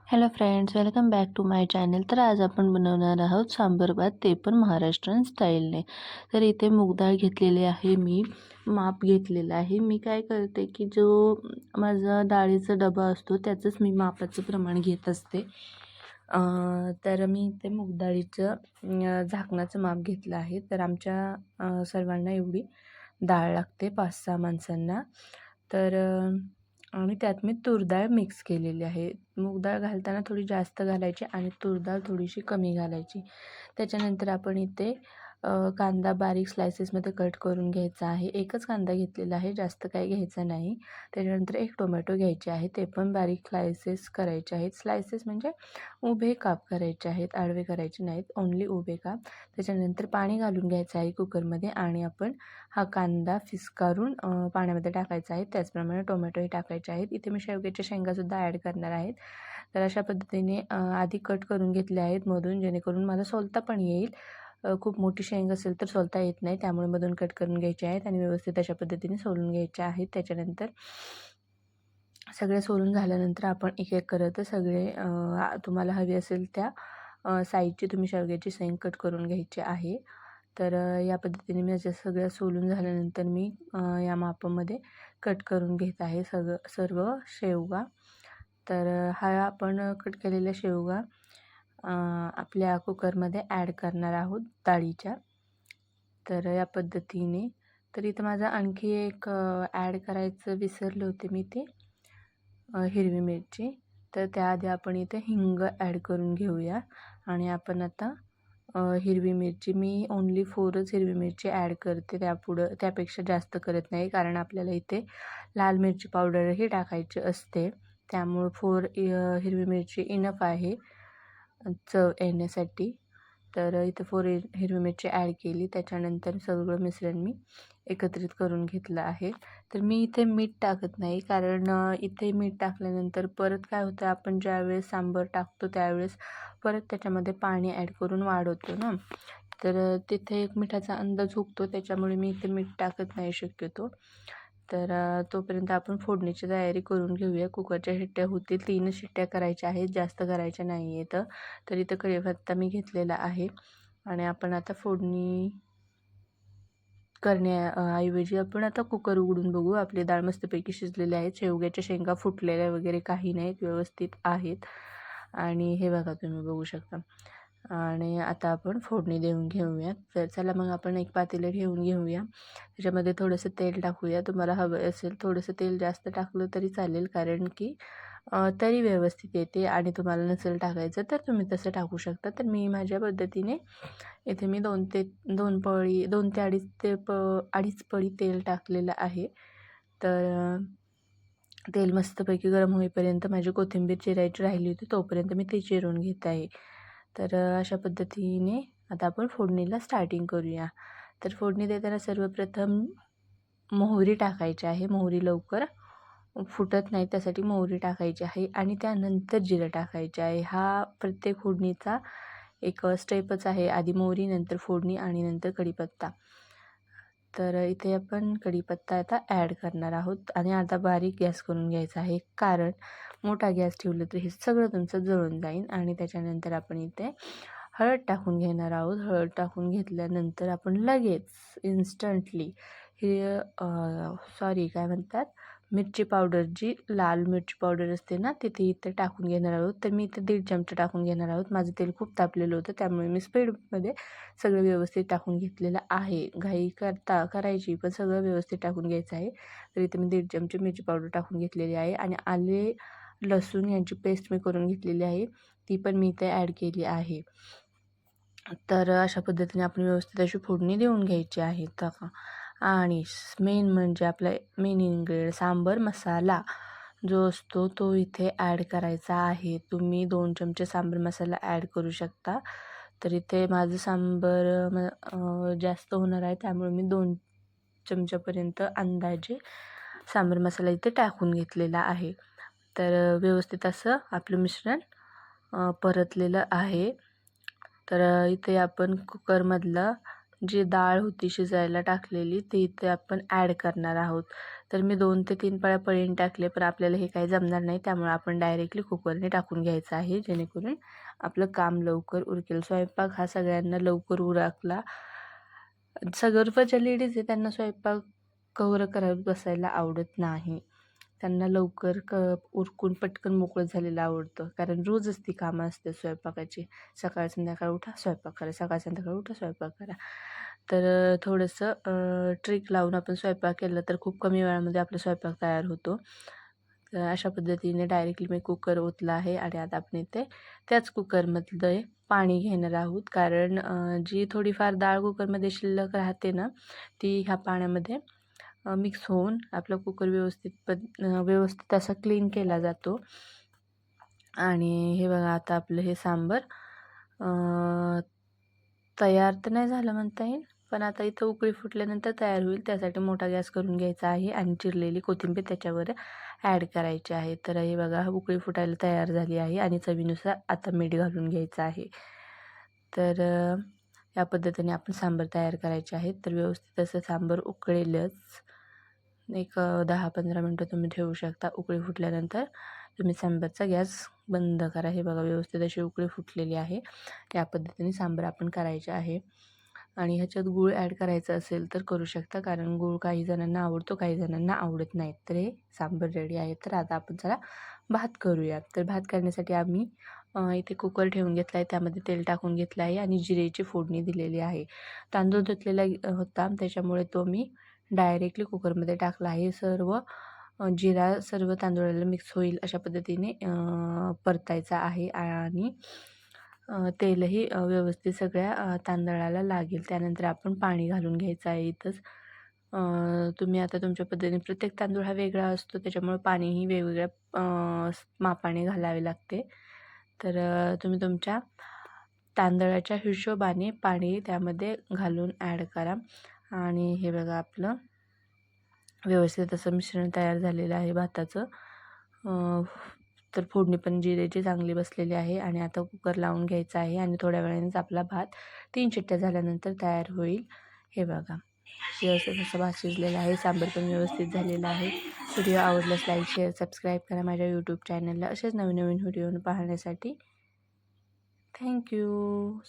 Hello friends, welcome back to my channel. तर आज आपण बनवणार आहोत सांबर भात, ते पण महाराष्ट्रीयन स्टाईलने. तर इथे मूग डाळ घेतलेली आहे, मी माप घेतलेलं आहे. मी काय करते की जो माझा डाळीचा डबा असतो त्याचंच मी मापाचं प्रमाण घेत असते. तर मी इथे मूग डाळीचं झाकणाचं माप घेतलं आहे. तर आमच्या सर्वांना एवढी डाळ लागते, 5-6 माणसांना. तर आणि त्यात मी तूर डाळ मिक्स केलेली आहे. मूग डाळ घालताना थोडी जास्त घालायची आणि तूर डाळ थोडीशी कमी घालायची. त्याच्यानंतर आपण इथे कांदा बारीक स्लायसेसमध्ये कट करून घ्यायचा आहे. एकच कांदा घेतलेला आहे, जास्त काही घ्यायचा नाही. त्याच्यानंतर एक टोमॅटो घ्यायचे आहे, ते पण बारीक स्लायसेस करायचे आहेत. स्लायसेस म्हणजे उभे काप करायचे आहेत, आडवे करायचे नाहीत, ओन्ली उभे काप. त्याच्यानंतर पाणी घालून घ्यायचं आहे कुकरमध्ये आणि आपण हा कांदा फिस्कारून पाण्यामध्ये टाकायचा आहे. त्याचप्रमाणे टोमॅटोही टाकायचे आहेत. इथे मी शेवग्याच्या शेंगासुद्धा ॲड करणार आहेत. तर अशा पद्धतीने आधी कट करून घेतले आहेत मधून, जेणेकरून मला सोलता पण येईल. खूप मोठी शेंग असेल तर सोलता येत नाही, त्यामुळे मधून कट करून घ्यायचे आहेत आणि व्यवस्थित अशा पद्धतीने सोलून घ्यायचे आहेत. त्याच्यानंतर सगळे सोलून झाल्यानंतर आपण एक एक करत सगळे तुम्हाला हवी असेल त्या साईजची तुम्ही शेवग्याची शेंग कट करून घ्यायची आहे. तर या पद्धतीने मी सगळ्या सोलून झाल्यानंतर मी या मापामध्ये कट करून घेत आहे सर्व शेवगा. तर हा आपण कट केलेला शेवगा आपल्या कुकरमध्ये ॲड करणार आहोत डाळीच्या. तर या पद्धतीने. तर इथं माझं आणखी एक ॲड करायचं विसरले होते मी, ते हिरवी मिरची. तर त्याआधी आपण इथे हिंग ॲड करून घेऊया. आणि आपण आता हिरवी मिरची मी ओन्ली 4च हिरवी मिरची ॲड करते, त्यापेक्षा जास्त करत नाही, कारण आपल्याला इथे लाल मिरची पावडरही टाकायची असते. त्यामुळे 4 हिरवी मिरची इनफ आहे चव येण्यासाठी. तर इथं 4 हिरवी मिरची ॲड केली. त्याच्यानंतर सगळं मिश्रण मी एकत्रित करून घेतलं आहे. तर मी इथे मीठ टाकत नाही, कारण इथे मीठ टाकल्यानंतर परत काय होतं, आपण ज्यावेळेस सांबर टाकतो त्यावेळेस परत त्याच्यामध्ये पाणी ॲड करून वाढवतो ना, तर तिथे एक मिठाचा अंदाज हुकतो, त्याच्यामुळे मी इथे मीठ टाकत नाही शक्यतो. तर तोपर्यंत आपण फोडणीची तयारी करून घेऊया. कुकरच्या शिट्ट्या होतील, 3 शिट्ट्या करायच्या आहेत, जास्त करायच्या नाही आहेत. तर इथं कढीपत्ता मी घेतलेला आहे आणि आपण आता फोडणी करण्याऐवजी आपण आता कुकर उघडून बघू. आपली डाळ मस्तपैकी शिजलेली आहे, शेवग्याच्या शेंगा फुटलेल्या वगैरे काही नाहीत, व्यवस्थित आहेत. आणि हे बघा, तुम्ही बघू शकता. आणि आता आपण फोडणी देऊन घेऊया. तर चला मग आपण एक पातेलं ठेवून घेऊया. त्याच्यामध्ये थोडंसं तेल टाकूया. तुम्हाला हवं असेल थोडंसं तेल जास्त टाकलं तरी चालेल, कारण की तरी व्यवस्थित येते. आणि तुम्हाला नसेल टाकायचं तर तुम्ही तसं टाकू शकता. तर मी माझ्या पद्धतीने इथे मी 2 ते 2.5 पळी तेल टाकलेलं आहे. तर तेल मस्तपैकी गरम होईपर्यंत माझी कोथिंबीर चिरायची राहिली होती, तोपर्यंत मी ती चिरून घेत आहे. तर अशा पद्धतीने आता आपण फोडणीला स्टार्टिंग करूया. तर फोडणी देताना सर्वप्रथम मोहरी टाकायची आहे. मोहरी लवकर फुटत नाही, त्यासाठी मोहरी टाकायची आहे. आणि त्यानंतर जिरं टाकायचे आहे. हा प्रत्येक फोडणीचा एक स्टेपच आहे. आधी मोहरी, नंतर फोडणी आणि नंतर कढीपत्ता. तर इथे आपण कढीपत्ता आता ॲड करणार आहोत आणि आता बारीक गॅस करून घ्यायचा आहे, कारण मोठा गॅस ठेवलं तर हे सगळं तुमचं जळून जाईल. आणि त्याच्यानंतर आपण इथे हळद टाकून घेणार आहोत. हळद टाकून घेतल्यानंतर आपण लगेच इन्स्टंटली हे काय म्हणतात, मिरची पावडर, जी लाल मिरची पावडर असते ना, इथे टाकून घेणार आहोत. तर मी इथे 1.5 चमचा टाकून घेणार आहोत. माझं तेल खूप तापलेलं होतं, त्यामुळे मी स्पीडमध्ये सगळं व्यवस्थित टाकून घेतलेलं आहे. घाई करायची, पण सगळं व्यवस्थित टाकून घ्यायचं आहे. तर इथे मी 1.5 चमचे मिरची पावडर टाकून घेतलेली आहे. आणि आले लसूण यांची पेस्ट मी करून घेतलेली आहे, ती पण मी इथे ॲड केली आहे. तर अशा पद्धतीने आपण व्यवस्थित अशी फोडणी देऊन घ्यायची आहे. आणि मेन म्हणजे आपला मेन इन्ग्रेडियंट सांबर मसाला जो असतो तो इथे ॲड करायचा आहे. तुम्ही 2 चमचे सांबर मसाला ॲड करू शकता. तर इथे माझं सांबर जास्त होणार आहे, त्यामुळे मी 2 चमच्यापर्यंत अंदाजे सांबर मसाला इथे टाकून घेतलेला आहे. तर व्यवस्थित असं आपलं मिश्रण परतलेलं आहे. तर इथे आपण कुकरमधलं जी डाळ होती शिजायला टाकलेली, ती इथे आपण ॲड करणार आहोत. तर मी 2 ते 3 पळ्या पळीने टाकले, पण आपल्याला हे काही जमणार नाही. त्यामुळे आपण डायरेक्टली कुकरने टाकून घ्यायचं आहे, जेणेकरून आपलं काम लवकर उरकेल. स्वयंपाक हा सगळ्यांना लवकर उरकला. सगर्भ ज्या लेडीज आहे त्यांना स्वयंपाक कवर करत बसायला आवडत नाही. त्यांना लवकर उरकून पटकन मोकळं झालेलं आवडतं, कारण रोजच ती कामं असते स्वयंपाकाची. सकाळ संध्याकाळ उठा स्वयंपाक करा, सकाळ संध्याकाळ उठा स्वयंपाक करा. तर थोडंसं ट्रिक लावून आपण स्वयंपाक केला तर खूप कमी वेळामध्ये आपला स्वयंपाक तयार होतो. तर अशा पद्धतीने डायरेक्टली मी कुकर ओतला आहे आणि आता आपण इथे त्याच कुकरमधलं पाणी घेणार आहोत, कारण जी थोडीफार डाळ कुकरमध्ये शिल्लक राहते ना, ती ह्या पाण्यामध्ये मिक्स होऊन आपला कुकर व्यवस्थित असा क्लीन केला जातो. आणि हे बघा, आता आपलं हे सांबर तयार तर नाही झालं म्हणता येईल, पण आता इथं उकळी फुटल्यानंतर तयार होईल. त्यासाठी मोठा गॅस करून घ्यायचा आहे आणि चिरलेली कोथिंबीर त्याच्यावर ॲड करायची आहे. तर हे बघा, उकळी फुटायला तयार झाली आहे आणि चवीनुसार आता मीठ घालून घ्यायचं आहे. तर या पद्धतीने आपण सांबार तयार करायचे आहे. तर व्यवस्थित असं सांबार उकळेलच. एक 10-15 मिनटं तुम्ही ठेवू शकता. उकळी फुटल्यानंतर तुम्ही सांबारचा गॅस बंद करा. हे बघा, व्यवस्थित अशी उकळी फुटलेली आहे. या पद्धतीने सांबार आपण करायचे आहे. आणि ह्याच्यात गूळ ॲड करायचं असेल तर करू शकता, कारण गूळ काही जणांना आवडतो, काही जणांना आवडत नाही. तर हे सांबार रेडी आहे. तर आता आपण चला भात करूया. तर भात करण्यासाठी आम्ही इथे कुकर ठेवून घेतला आहे, त्यामध्ये तेल टाकून घेतलं आहे आणि जिरेची फोडणी दिलेली आहे. तांदूळ धुतलेला होता, त्याच्यामुळे तो मी डायरेक्टली कुकरमध्ये टाकला आहे. जिरा सर्व तांदूळाला मिक्स होईल अशा पद्धतीने परतायचा आहे आणि तेलही व्यवस्थित सगळ्या तांदळाला लागेल. त्यानंतर आपण पाणी घालून घ्यायचं आहे इथंच. तुम्ही आता तुमच्या पद्धतीने, प्रत्येक तांदूळ हा वेगळा असतो, त्याच्यामुळे पाणीही वेगवेगळ्या मापाने घालावे लागते. तर तुम्ही तुमच्या तांदळाच्या हिशोबाने पाणी त्यामध्ये घालून ॲड करा. आणि हे बघा, आपलं व्यवस्थित असं मिश्रण तयार झालेलं आहे भाताचं. तर फोडणी पण जिरेची चांगली बसलेली आहे आणि आता कुकर लावून घ्यायचा आहे आणि थोड्या वेळानेच आपला भात 3 शिट्ट्या झाल्यानंतर तयार होईल. हे बघा, व्यवस्थित असं भात शिजलेला आहे. सांबार पण व्यवस्थित झालेला आहे. व्हिडिओ आवडल्यास लाईक, शेअर, सबस्क्राईब करा माझ्या यूट्यूब चॅनलला. असेच नवीन नवीन व्हिडिओ पाहण्यासाठी. थँक्यू.